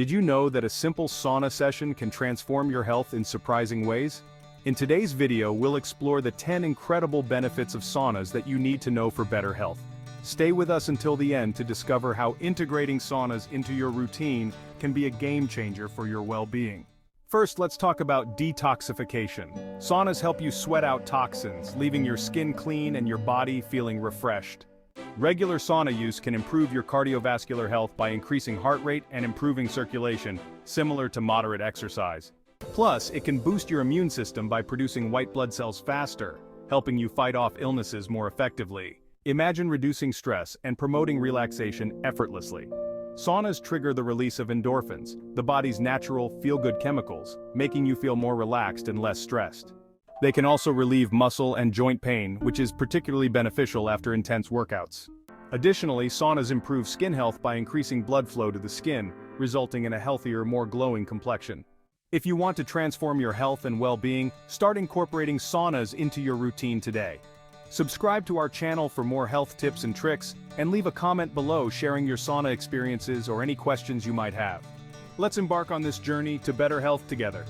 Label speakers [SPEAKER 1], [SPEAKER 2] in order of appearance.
[SPEAKER 1] Did you know that a simple sauna session can transform your health in surprising ways? In today's video, we'll explore the 10 incredible benefits of saunas that you need to know for better health. Stay with us until the end to discover how integrating saunas into your routine can be a game changer for your well-being. First, let's talk about detoxification. Saunas help you sweat out toxins, leaving your skin clean and your body feeling refreshed. Regular sauna use can improve your cardiovascular health by increasing heart rate and improving circulation, similar to moderate exercise. Plus, it can boost your immune system by producing white blood cells faster, helping you fight off illnesses more effectively. Imagine reducing stress and promoting relaxation effortlessly. Saunas trigger the release of endorphins, the body's natural feel-good chemicals, making you feel more relaxed and less stressed. They can also relieve muscle and joint pain, which is particularly beneficial after intense workouts. Additionally, saunas improve skin health by increasing blood flow to the skin, resulting in a healthier, more glowing complexion. If you want to transform your health and well-being, start incorporating saunas into your routine today. Subscribe to our channel for more health tips and tricks, and leave a comment below sharing your sauna experiences or any questions you might have. Let's embark on this journey to better health together.